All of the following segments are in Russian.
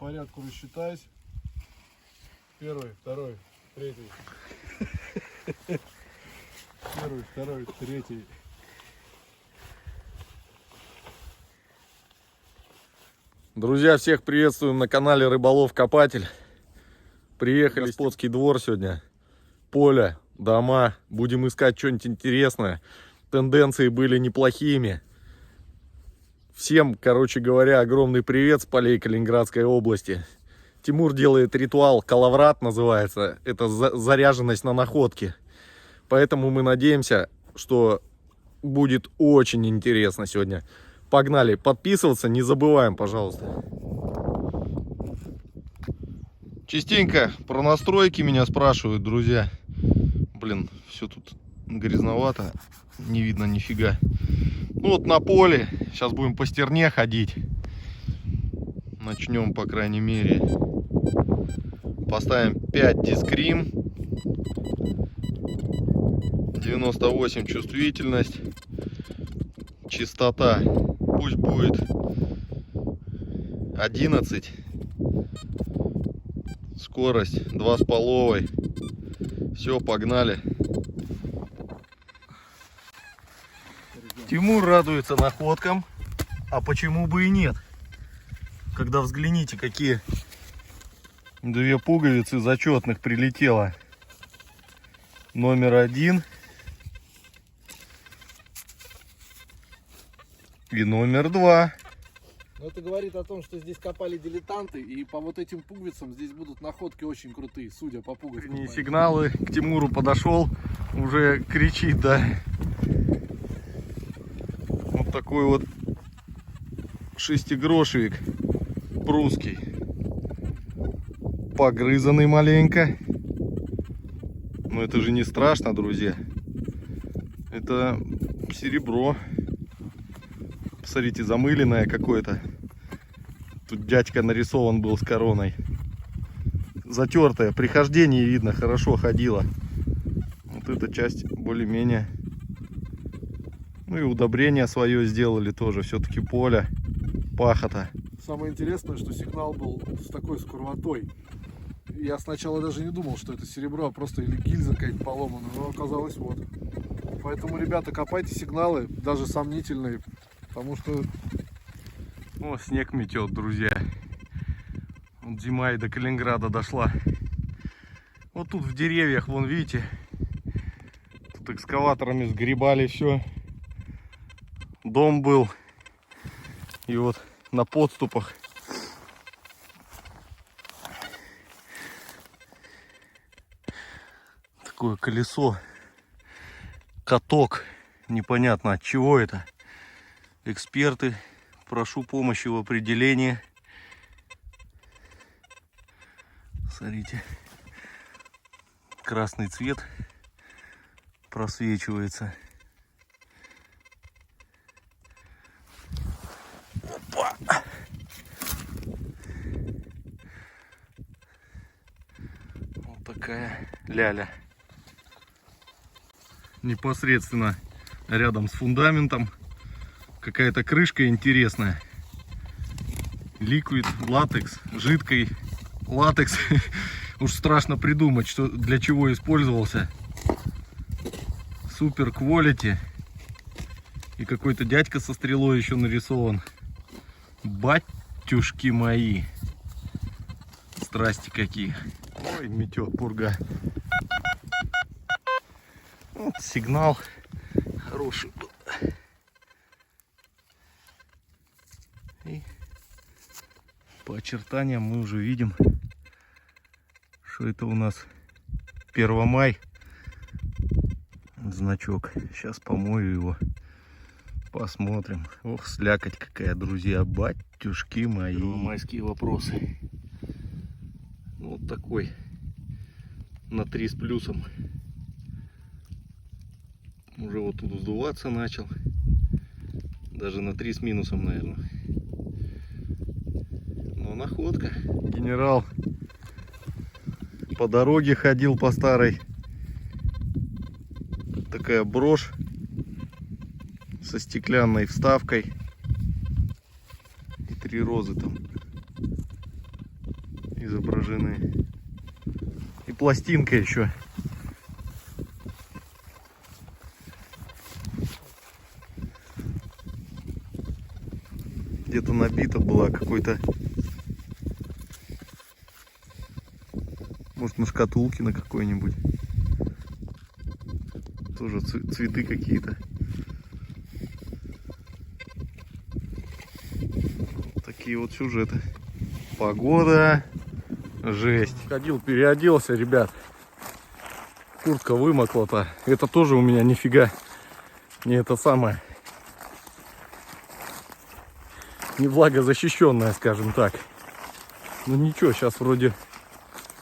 порядку рассчитайся. Первый, второй, третий. Первый, второй, третий. Друзья, всех приветствуем на канале Рыболов Копатель. Приехали в Господский двор сегодня. Поле, дома. Будем искать что-нибудь интересное. Тенденции были неплохими. Всем, короче говоря, огромный привет с полей Калининградской области. Тимур делает ритуал, коловрат называется. Это заряженность на находки. Поэтому мы надеемся, что будет очень интересно сегодня. Погнали, подписываться не забываем, пожалуйста. Частенько про настройки меня спрашивают, друзья. Блин, все тут грязновато, не видно нифига. Ну вот на поле, сейчас будем по стерне ходить. Начнем, по крайней мере. Поставим 5 дискрим. 98 чувствительность. Частота пусть будет 11. Скорость 2,5. Все, погнали. Тимур радуется находкам. А почему бы и нет? Когда взгляните, какие две пуговицы зачетных прилетело. Номер 1 и номер 2. Но это говорит о том, что здесь копали дилетанты, и по вот этим пуговицам здесь будут находки очень крутые, судя по пуговицам. Сигналы, к Тимуру подошел, уже кричит, да. Вот такой вот шестигрошевик прусский. Погрызанный маленько. Но это же не страшно, друзья. Это серебро. Посмотрите, замыленное какое-то. Тут дядька нарисован был с короной. Затертое. При хождении видно, хорошо ходила. Вот эта часть более-менее. Ну и удобрение свое сделали тоже. Все-таки поле, пахота. Самое интересное, что сигнал был с такой скорватой. Я сначала даже не думал, что это серебро, а просто или гильза какая-то поломана. Но оказалось вот. Поэтому, ребята, копайте сигналы, даже сомнительные. Потому что... О, снег метет, друзья. Вот зима и до Калининграда дошла. Вот тут в деревьях, вон видите, тут экскаваторами сгребали все. Дом был. И вот на подступах такое колесо, каток, непонятно от чего это. Эксперты, прошу помощи в определении. Смотрите, красный цвет просвечивается. Опа! Вот такая ляля. Непосредственно рядом с фундаментом какая-то крышка интересная. Ликвид, латекс, жидкий латекс. Уж страшно придумать, что для чего использовался. Супер quality. И какой-то дядька со стрелой еще нарисован. Батюшки мои. Страсти какие. Ой, метет пурга. Вот сигнал хороший был. И по очертаниям мы уже видим, что это у нас 1 мая. Значок. Сейчас помою его. Посмотрим. Ох, слякоть какая, друзья. Батюшки мои. Первомайские вопросы. Вот такой. На 3 с плюсом. Уже вот тут вздуваться начал. Даже на 3 с минусом, наверное. Но находка. Генерал по дороге ходил по старой. Такая брошь со стеклянной вставкой. И 3 розы там. изображены. И пластинка еще. Где-то набита была какой-то, может, на шкатулке на какой-нибудь. Тоже цветы какие-то. Вот такие вот сюжеты. Погода. Жесть. Ходил, переоделся, ребят. Куртка вымокла-то. Это тоже у меня нифига не это самое. Не влагозащищенная, скажем так. Ну ничего, сейчас вроде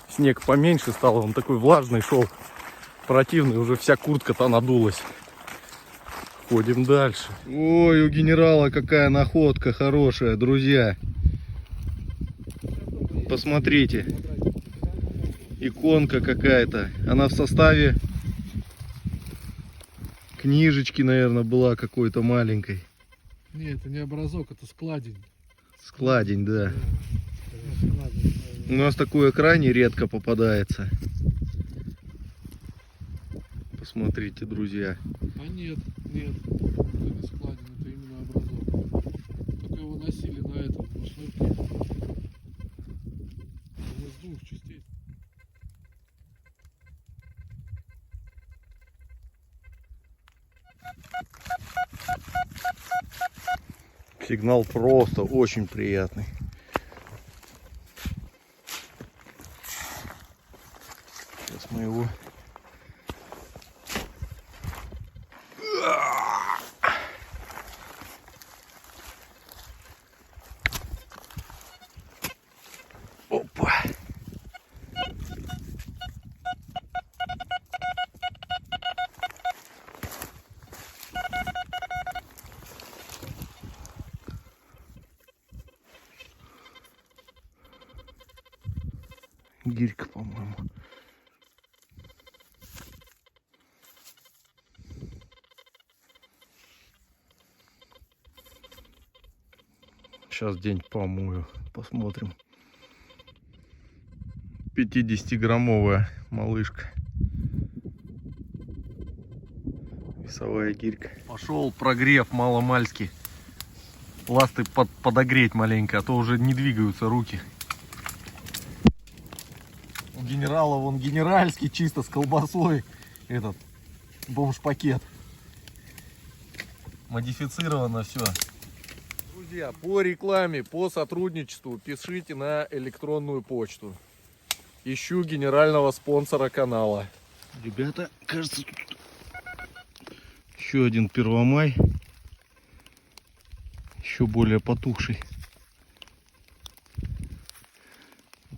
снег поменьше стал. Он такой влажный шел. Противный, уже вся куртка-то надулась. Ходим дальше. Ой, у генерала какая находка хорошая, друзья. Посмотрите. Иконка какая-то. Она в составе книжечки, наверное, была какой-то маленькой. Не, это не образок, это складень. Складень, да. У нас такое крайне редко попадается. Посмотрите, друзья. А нет, это не складень, это именно образок. Только его носили на этом, на шнурке. Он из двух частей. Сигнал просто очень приятный. Сейчас мы его... Опа! Гирька, по-моему. Сейчас день помою, посмотрим. 50-граммовая малышка. Весовая гирька. Пошел прогрев маломальский. Ласты подогреть маленько, а то уже не двигаются руки. У генерала вон генеральский, чисто с колбасой. Этот бомж-пакет. Модифицировано все. Друзья, по рекламе, по сотрудничеству пишите на электронную почту. Ищу генерального спонсора канала. Ребята, кажется, тут еще один Первомай. Еще более потухший.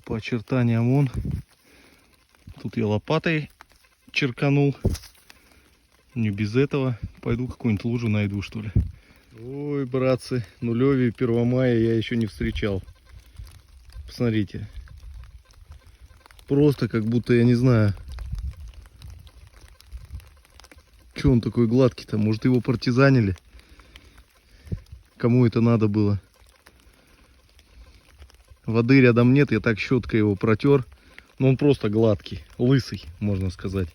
По очертаниям он. Тут я лопатой черканул. Не без этого. Пойду какую-нибудь лужу найду, что ли. Ой, братцы, нулевье Первомая я еще не встречал. Посмотрите. Просто как будто, я не знаю, че он такой гладкий-то. Может, его партизанили? Кому это надо было? Воды рядом нет, я так щеткой его протер. Но он просто гладкий, лысый, можно сказать.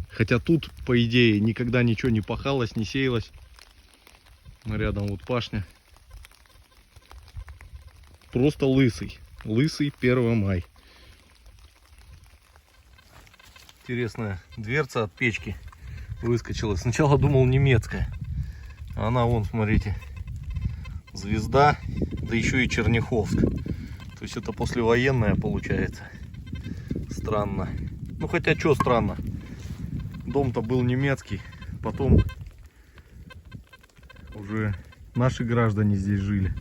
Хотя тут, по идее, никогда ничего не пахалось, не сеялось. Рядом вот пашня. Просто лысый. Лысый Первомай. Интересная дверца от печки выскочила. Сначала думал немецкая. А она вон, смотрите. Звезда, да еще и Черняховск. То есть это послевоенная получается. Странно. Ну хотя что странно. Дом-то был немецкий. Потом уже наши граждане здесь жили.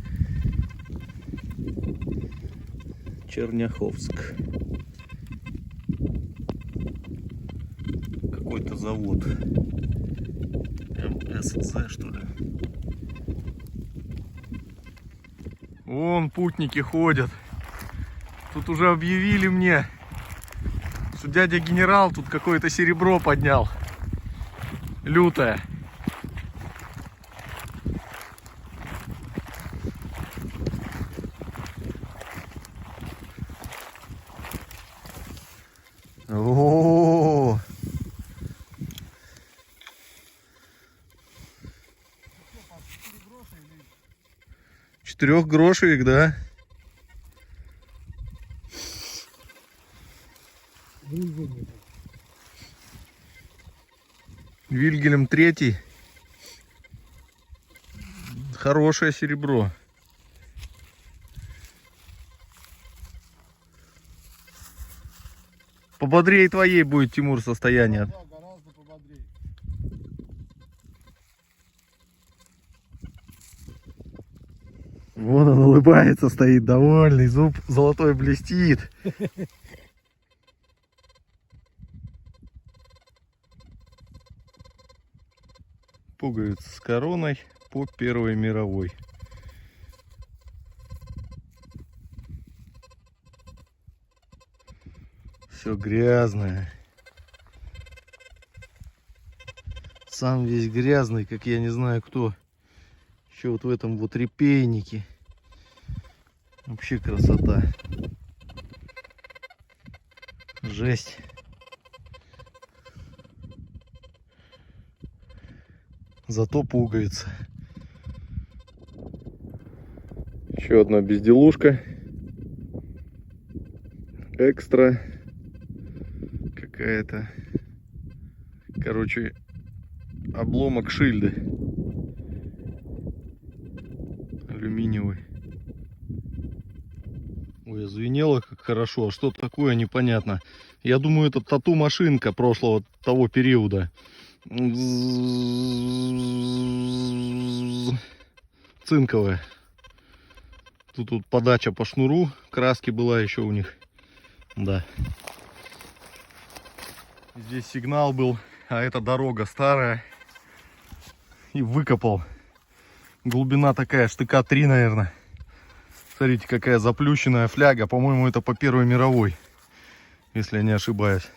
Черняховск. Какой-то завод. МСЦ, что ли. Вон путники ходят. Тут уже объявили мне, что дядя генерал тут какое-то серебро поднял. Лютое. 4-грошевик, да? Вильгельм III. Хорошее серебро. Пободрее твоей будет, Тимур, состояние. Да, гораздо пободрее. Вон он улыбается, стоит довольный, зуб золотой блестит. Пуговица с короной по Первой мировой. Все грязное. Сам весь грязный, как я не знаю кто. Еще вот в этом вот репейнике. Вообще красота. Жесть. Зато пуговица. Еще одна безделушка. Экстра. Какая-то. Короче, обломок шильды. Алюминиевый. Ой, звенело как хорошо. А что такое, непонятно. Я думаю, это тату-машинка прошлого того периода. Цинковая. Тут подача по шнуру. Краски была еще у них. Да. Здесь сигнал был. А это дорога старая. И выкопал. Глубина такая, штыка 3, наверное. Смотрите, какая заплющенная фляга. По-моему, это по Первой мировой. Если я не ошибаюсь.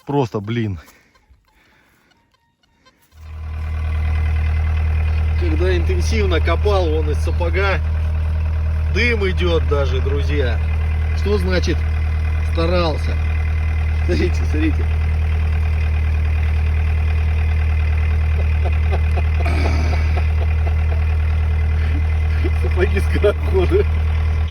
Просто, блин. Когда интенсивно копал, вон из сапога дым идет даже, друзья. Что значит старался? Смотрите, смотрите. Сапоги скороходы.